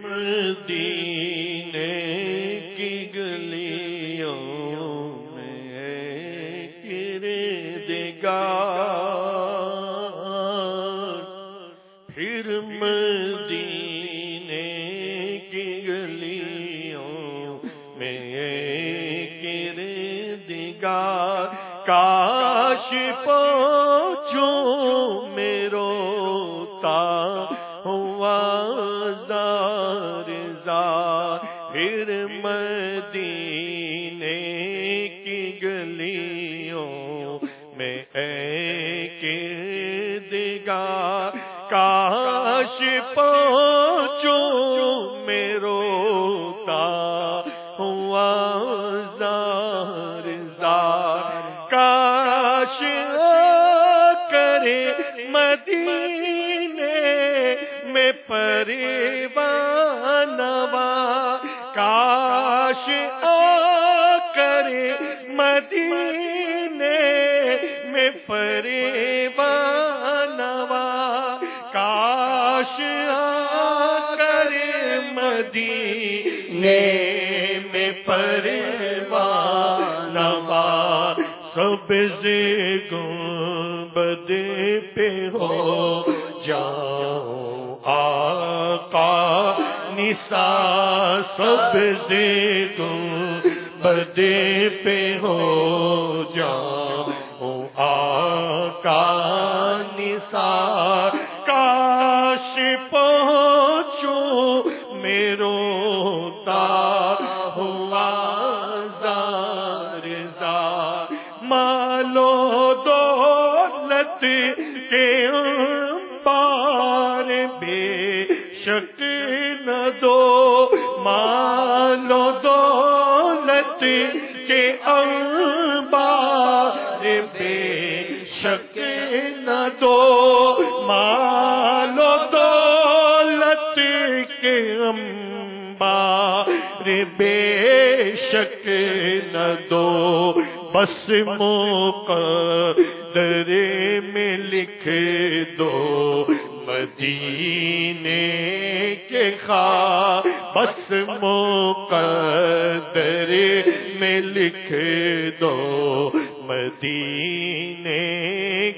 مدینے کی گلیوں میں کردگار، پھر مدینے کی گلیوں میں کردگار، کاش پہنچوں میں روتا ہوا زار زار، پھر مدینے کی گلیوں میں کردگار، کاش پہنچوں میں روتا ہوا زار زار، کاش کرے مدینے میں پریوان نوا، کاش کرے مدینے میں پریوان نوا، کاش کرے مدینے میں پریوان نوا، سبز گنبد پہ ہو جاؤں آقا نثار، سبز گنبد پہ ہو جاؤں آقا نثار، کاش پہنچوں میں روتا ہوا زار زار، مالو دولت کے انبار بے شک نہ دو، مالو دولت کے انبار بے شک نہ دو، مالو دولت کے انبار بے شک نہ دو، بس مقدر میں لکھ دو مدینے کے خواب، بس مقدر میں لکھ دو مدینے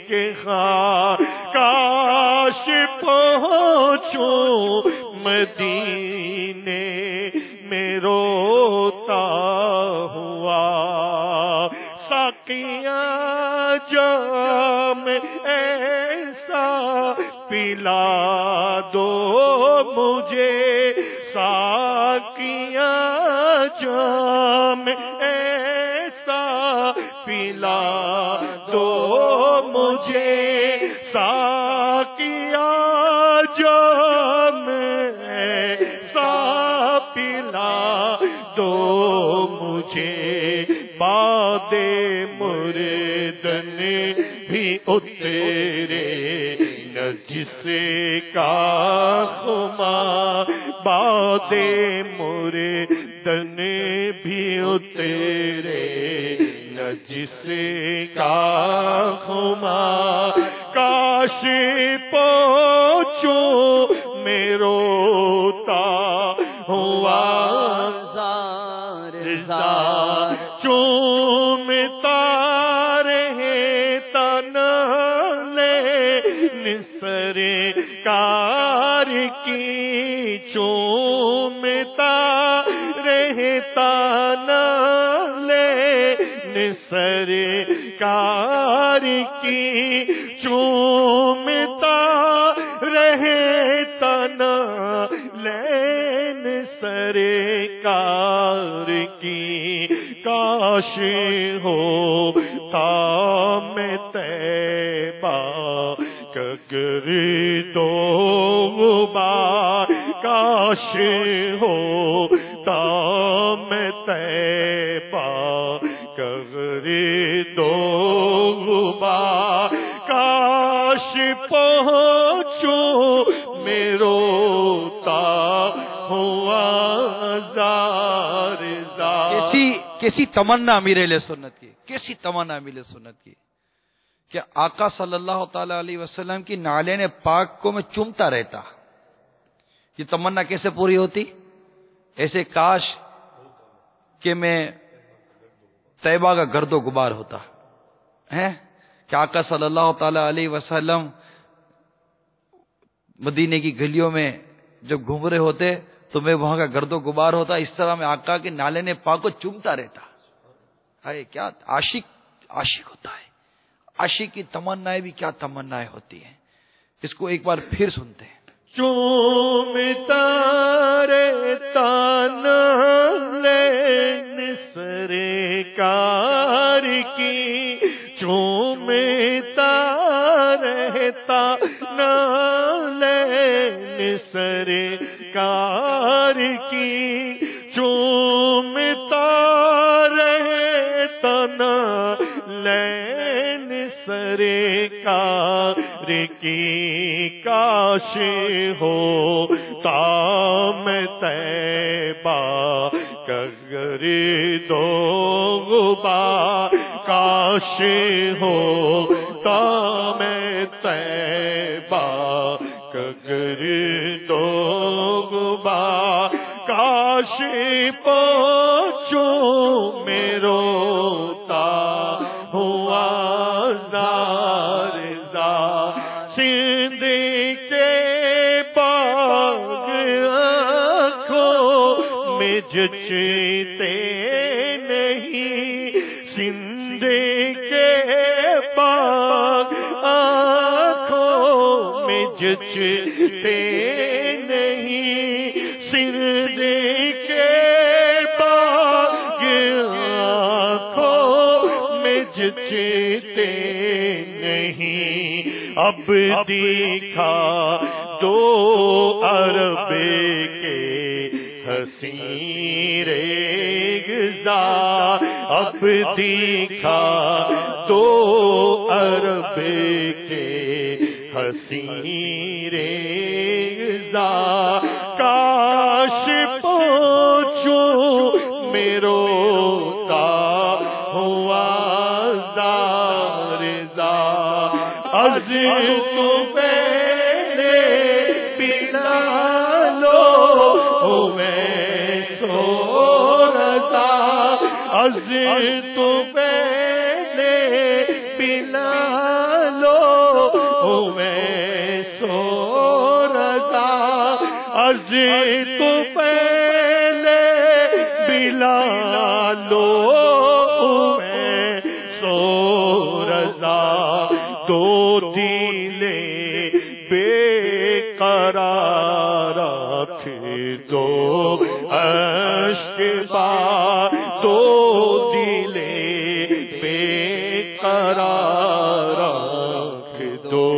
کے خواب، کاش پہنچوں مدینے میں روتا ہوا، ساقیاں جام ایسا پلا دو مجھے، ساقیاں جام ایسا پلا دو مجھے، ساقیاں جام ایسا پلا دو مجھے، باد مردن بھی اترے نہ جس کا خمار، باد مردن بھی اترے نہ جس کا خمار، کاش پہنچوں میں روتا ہوا زار زار، چومتا رہے تنالے سرکار کی، چومتا رہے تنالے سرکار کی، چومتا رہے تنالین سرکار کی، کاش ہوتا میں طیبہ کا گردو غبار، کاش ہوتا میں طیبہ کا گردو غبار، کاش پہنچوں میں روتا ہوا زار زار۔ کیسی تمنا امیر اہل سنت کی، کیسی تمنا امیر سنت کی کہ آقا صلی اللہ تعالی علیہ وسلم کی نالین پاک کو میں چومتا رہتا، یہ تمنا کیسے پوری ہوتی؟ ایسے کاش کہ میں طیبہ کا گرد و غبار ہوتا ہے کہ آقا صلی اللہ تعالی علیہ وسلم مدینے کی گلیوں میں جب گھوم رہے ہوتے تو میں وہاں کا گرد و غبار ہوتا. اس طرح میں آقا کے نالے پاک کو چومتا رہتا. ہے کیا عاشق ہوتا ہے. عاشق کی تمنائیں بھی کیا تمنائیں ہوتی ہیں. اس کو ایک بار پھر سنتے ہیں. چومتا رہتا نالے سرکار کی، چومتا رہتا نالے سرکار کی، چومتا رہتا نالے سرکار کی. کاش ہوتا میں طیبہ کا گرد و غبار، کاش ہوتا میں طیبہ کا گرد و غبار، کاش پہنچوں میں روتا ہوا زار زار. سندھ کے باغ آنکھوں میں جچتے نہیں، سندھ کے باغ آنکھوں میں جچتے نہیں، سندھ کے باغ آنکھوں میں جچتے نہیں. اب دیکھا دو عرب کے حسین ریگزار، اب دیکھا دو عرب کے حسین ریگزار، کاش پہنچوں میں روتا ہوا زار زار. از تو پہلے پلا لو میں سو رضا، از تو پہلے پلا لو میں سو رضا، از تو پہلے پلا لو میں سو رضا. دو دلے بے قرار تھے دو اشک بار، دو دلے بے قرار تھے دو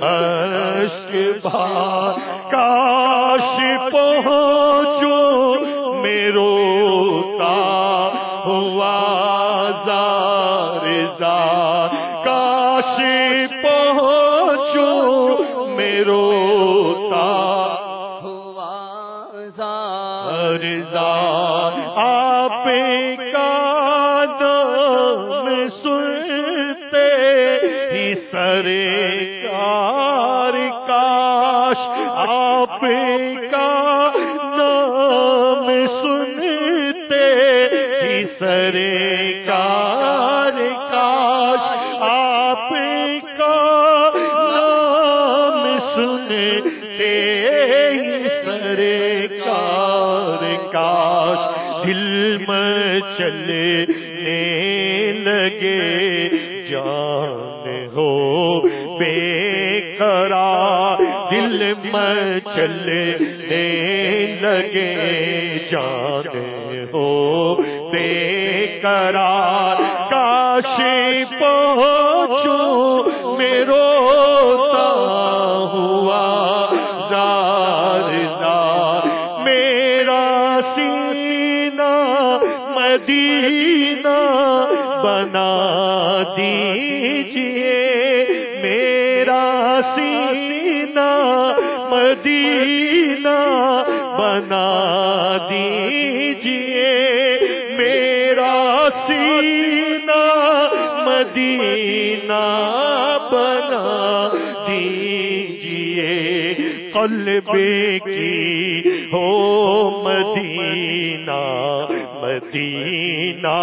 اشک بار، کاش پہنچوں میں روتا ہوا زار زار، کاش پہنچوں میں روتا ہوا زار زار. آپ کا نام سنتے ہی سرکار کاش، آپ کا نام سنتے ہی سرکار کاش، آپ کا نام سنتے ہی سرکار کاش. دل میں چلنے لگے جان ہو بے قرار، دل میں چلنے لگے جان ہو بے قرار، کاش پہنچوں میں روتا ہوا زار زار. میرا سینہ مدینہ بنا دیجئے، میرا سینہ مدینہ بنا دیجئے، میرا سینہ مدینہ بنا دیجئے. قلب کی ہو مدینہ مدینہ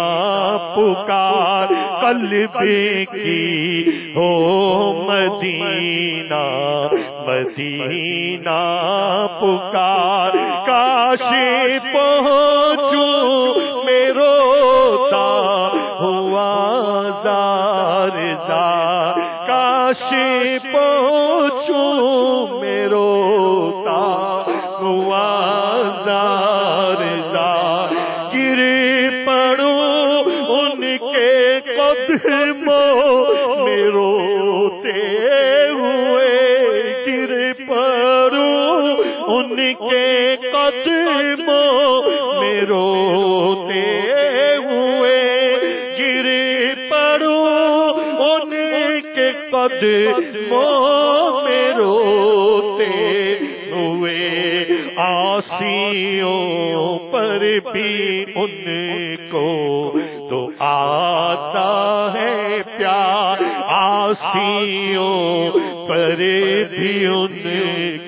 پکار، قلب کی ہو مدینہ مدینہ پکار، کاش پہنچوں میں روتا ہوا زار زار، کاش پہنچوں میں روتا ہوا زار زار، گر پڑوں ان کے قدموں میں روتے ہوئے، گر پڑوں ان کے قدموں میں روتے ہوئے، گر پڑوں ان کے قدموں میں روتے ہوئے، عاصیوں پر بھی ان کو تو آتا ہے پیار، عاصیوں پر بھی ان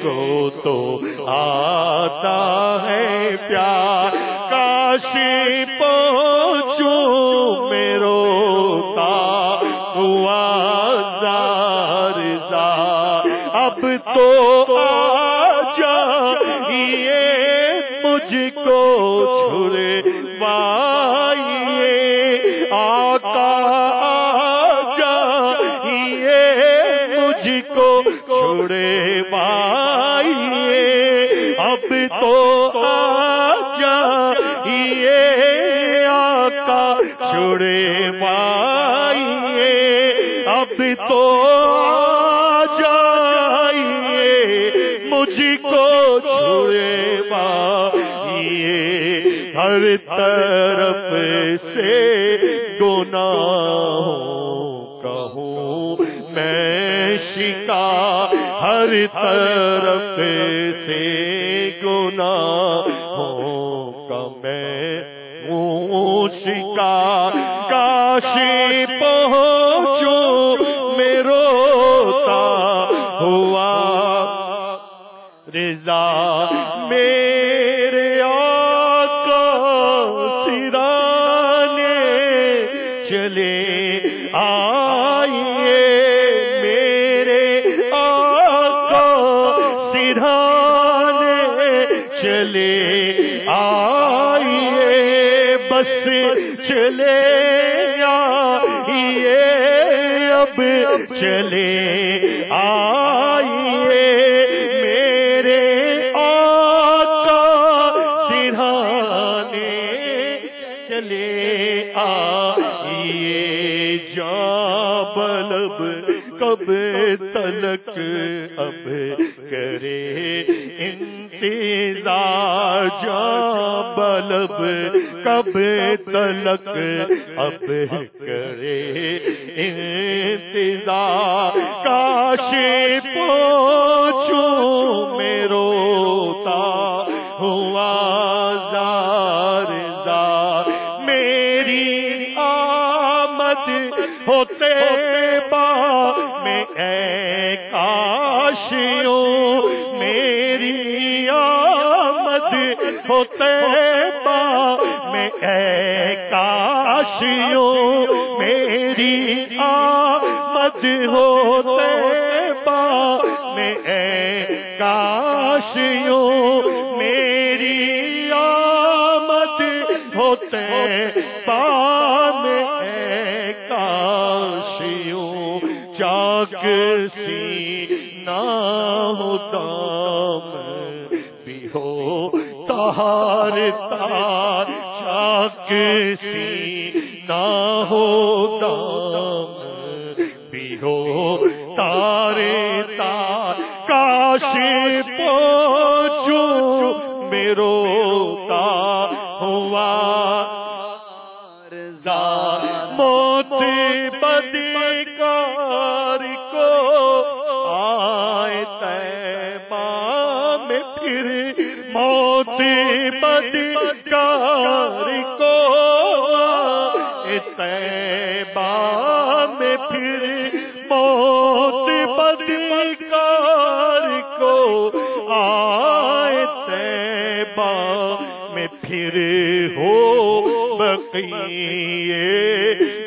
کو تو آتا ہے پیار، کاش پہنچوں میں روتا ہوا زار زار، اب تو آ جائیے مجھ کو چھڑوائیے، آقا آ جائیے مجھ کو چھڑوائیے، اب تو آ جائیے آقا چھڑوائیے، اب تو آ جائیے مجھ کو چھڑوائیے، ہر طرف سے گناہوں کا ہوں میں شکار، ہر طرف سے گناہوں کا میں ہوں شکار، کاش پہنچوں میں روتا ہوا رضا، میرے آقا سرانے چلے آئیے، میرے آقا سرانے چلے آئیے، بس چلے آئیے اب چلے آئیے، میرے آقا سرہانے چلے آئیے، جاں بلب کب تلک اب کرے انتظار، جاں بلب کب تلک اب کرے انتظار، کاش پہنچوں میں روتا ہوا زار زار، میری آمد ہوتے میں اے کاشیوں، میری آمد ہوتے میں اے کاشیوں، میری آمد ہوتے میں اے کاشیوں، میری آمد ہوتے میں اے کاشیوں، چاک سینہ ہو دامن بھی ہو تار تار، چاک سینہ ہو دامن بھی ہو تار تار، کاش پہنچوں میں روتا ہوا زار، موت بدکار کو آئے طیبہ میں پھر، موت بدکار کو آئے طیبہ میں پھر، موت بدکار کو طیبہ میں پھر ہو بقیے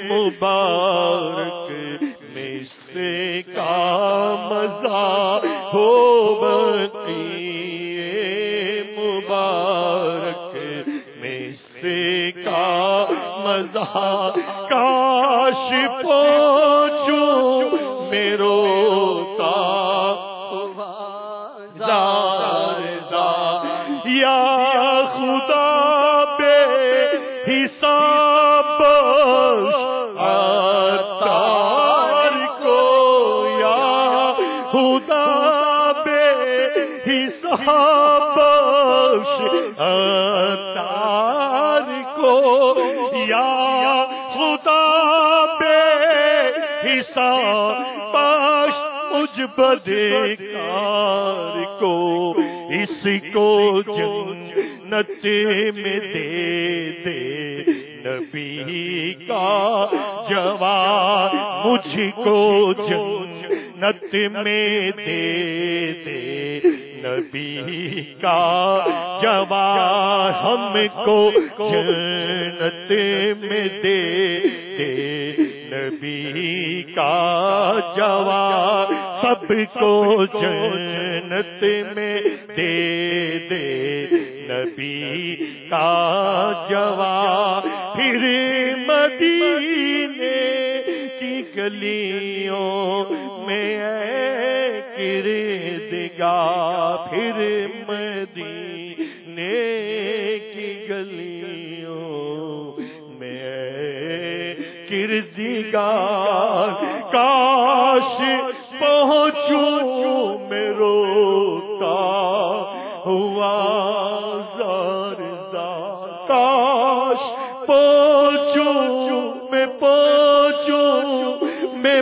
مبارک میں سے کا مزہ ہو بقیے مبارک میں سے کا مزہ کاش پہنچوں میں روتا یا خدا بے حساب عطار کو یا خدا بے حساب عطار کو یا خدا بے حساب مجھ بدکار کو اس کو جنت میں دے دے نبی کا جواب مجھ کو جنت میں دے دے نبی کا جواب ہم کو جنت میں دے دے نبی کا جواب سب کو جنت میں دے دے نبی کا جواب پھر مدینے کی گلیوں میں اے کردگار پھر مدینے کی گلیوں میں کردگار کاش پہنچوں میں روتا ہوا زار زار کاش پہنچوں میں پہنچوں میں